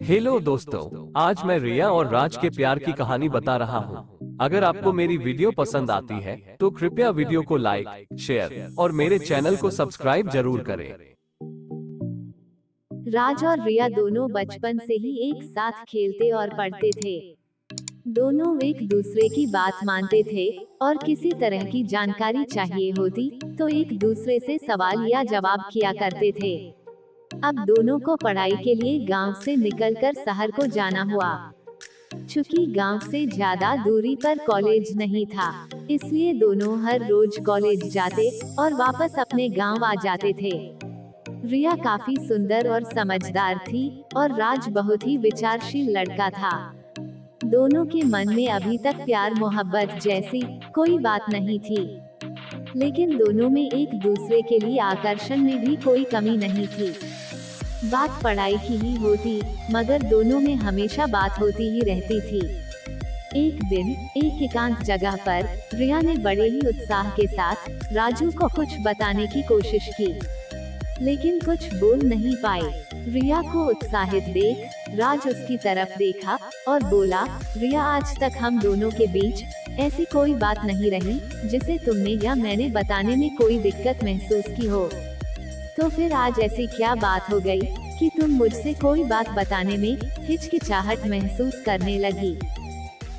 Hello दोस्तों, आज मैं रिया और राज के प्यार की कहानी बता रहा हूँ। अगर आपको मेरी वीडियो पसंद आती है तो कृपया वीडियो को लाइक, शेयर और मेरे चैनल को सब्सक्राइब जरूर करें। राज और रिया दोनों बचपन से ही एक साथ खेलते और पढ़ते थे। दोनों एक दूसरे की बात मानते थे और किसी तरह की जानकारी चाहिए होती तो एक दूसरे से सवाल या जवाब किया करते थे। अब दोनों को पढ़ाई के लिए गांव से निकलकर शहर को जाना हुआ। चूंकि गांव से ज्यादा दूरी पर कॉलेज नहीं था, इसलिए दोनों हर रोज कॉलेज जाते और वापस अपने गांव आ जाते थे। रिया काफी सुंदर और समझदार थी और राज बहुत ही विचारशील लड़का था। दोनों के मन में अभी तक प्यार मोहब्बत जैसी कोई बात नहीं थी, लेकिन दोनों में एक दूसरे के लिए आकर्षण में भी कोई कमी नहीं थी। बात पढ़ाई की ही होती, मगर दोनों में हमेशा बात होती ही रहती थी। एक दिन एक एकांत जगह पर रिया ने बड़े ही उत्साह के साथ राजू को कुछ बताने की कोशिश की, लेकिन कुछ बोल नहीं पाए। रिया को उत्साहित देख राज उसकी तरफ देखा और बोला, रिया, आज तक हम दोनों के बीच ऐसी कोई बात नहीं रही जिसे तुमने या मैंने बताने में कोई दिक्कत महसूस की हो। तो फिर आज ऐसी क्या बात हो गई कि तुम मुझसे कोई बात बताने में हिचकिचाहट महसूस करने लगी।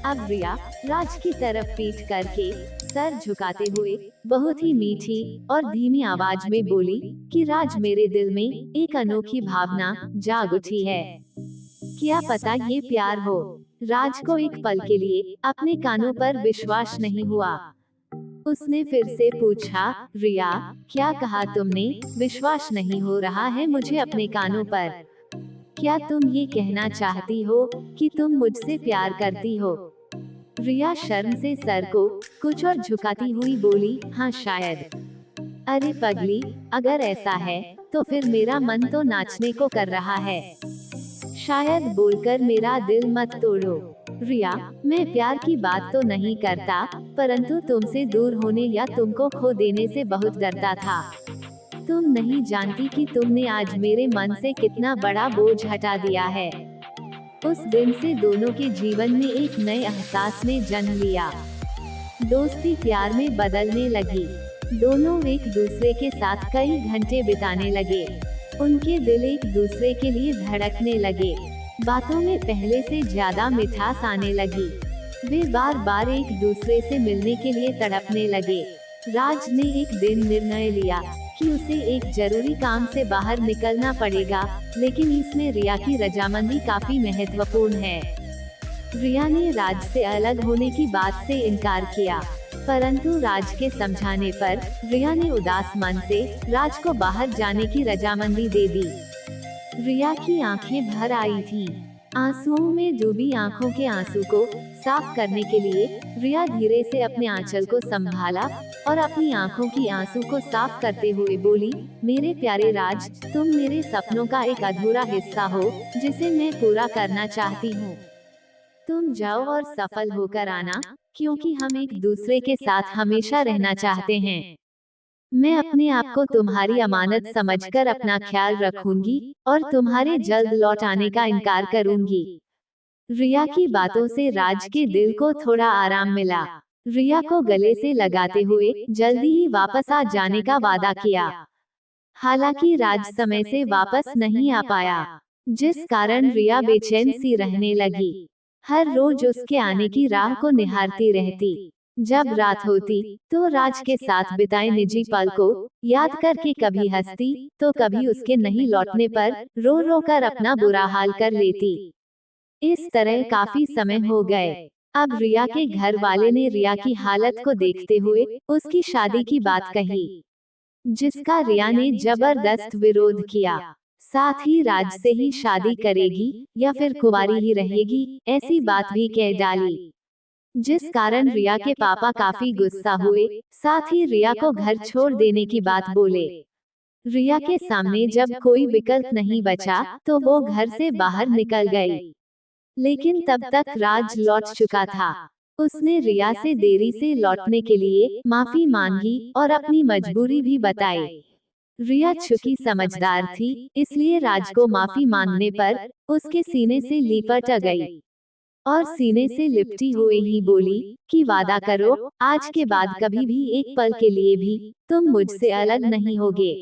अब रिया राज की तरफ पीठ करके सर झुकाते हुए बहुत ही मीठी और धीमी आवाज में बोली कि राज, मेरे दिल में एक अनोखी भावना जाग उठी है। क्या पता ये प्यार हो। राज को एक पल के लिए अपने कानों पर विश्वास नहीं हुआ। उसने फिर से पूछा, रिया, क्या कहा तुमने? विश्वास नहीं हो रहा है मुझे अपने कानों पर। क्या तुम ये कहना चाहती हो कि तुम मुझसे प्यार करती हो? रिया शर्म से सर को कुछ और झुकाती हुई बोली, हाँ शायद। अरे पगली, अगर ऐसा है तो फिर मेरा मन तो नाचने को कर रहा है। शायद बोलकर मेरा दिल मत तोड़ो। रिया, मैं प्यार की बात तो नहीं करता, परंतु तुमसे दूर होने या तुमको खो देने से बहुत डरता था। तुम नहीं जानती कि तुमने आज मेरे मन से कितना बड़ा बोझ हटा दिया है। उस दिन से दोनों के जीवन में एक नए एहसास ने जन्म लिया। दोस्ती प्यार में बदलने लगी। दोनों एक दूसरे के साथ कई घंटे बिताने लगे। उनके दिल एक दूसरे के लिए धड़कने लगे। बातों में पहले से ज्यादा मिठास आने लगी। वे बार बार एक दूसरे से मिलने के लिए तड़पने लगे। राज ने एक दिन निर्णय लिया कि उसे एक जरूरी काम से बाहर निकलना पड़ेगा, लेकिन इसमें रिया की रजामंदी काफी महत्वपूर्ण है। रिया ने राज से अलग होने की बात से इनकार किया, परंतु राज के समझाने पर रिया ने उदास मन से राज को बाहर जाने की रजामंदी दे दी। रिया की आंखें भर आई थी। आंसुओं में डूबी आंखों के आंसू को साफ करने के लिए रिया धीरे से अपने आंचल को संभाला और अपनी आंखों की आंसू को साफ करते हुए बोली, मेरे प्यारे राज, तुम मेरे सपनों का एक अधूरा हिस्सा हो जिसे मैं पूरा करना चाहती हूँ। तुम जाओ और सफल होकर आना, क्योंकि हम एक दूसरे के साथ हमेशा रहना चाहते हैं। मैं अपने आप को तुम्हारी अमानत समझकर अपना ख्याल रखूंगी और तुम्हारे जल्द लौट आने का इनकार करूंगी। रिया की बातों से राज के दिल को थोड़ा आराम मिला। रिया को गले से लगाते हुए जल्दी ही वापस आ जाने का वादा किया। हालांकि राज समय से वापस नहीं आ पाया, जिस कारण रिया बेचैन सी रहने लगी। हर रोज उसके आने की राह को निहारती रहती। जब रात होती तो राज के साथ बिताए निजी पल को याद करके कभी हंसती तो कभी उसके नहीं लौटने पर रो रो कर अपना बुरा हाल कर लेती। इस तरह काफी समय हो गए। अब रिया के घर वाले ने रिया की हालत को देखते हुए उसकी शादी की बात कही, जिसका रिया ने जबरदस्त विरोध किया। साथ ही राज से ही शादी करेगी या फिर कुंवारी ही रहेगी, ऐसी बात भी कह डाली, जिस कारण रिया के पापा काफी गुस्सा हुए। साथ ही रिया को घर छोड़ देने की बात बोले। रिया के सामने जब कोई विकल्प नहीं बचा तो वो घर से बाहर निकल गई, लेकिन तब तक राज लौट चुका था। उसने रिया से देरी से लौटने के लिए माफी मांगी और अपनी मजबूरी भी बताई। रिया चूंकि समझदार थी, इसलिए राज को माफी मांगने पर उसके सीने से लिपट गई और सीने से लिपटी हुए ही बोली कि वादा करो, आज के बाद कभी भी एक पल के लिए भी तुम मुझसे अलग नहीं होगे।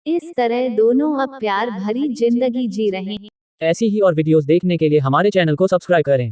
इस तरह दोनों अब प्यार भरी जिंदगी जी रहे हैं। ऐसी ही और वीडियोस देखने के लिए हमारे चैनल को सब्सक्राइब करें।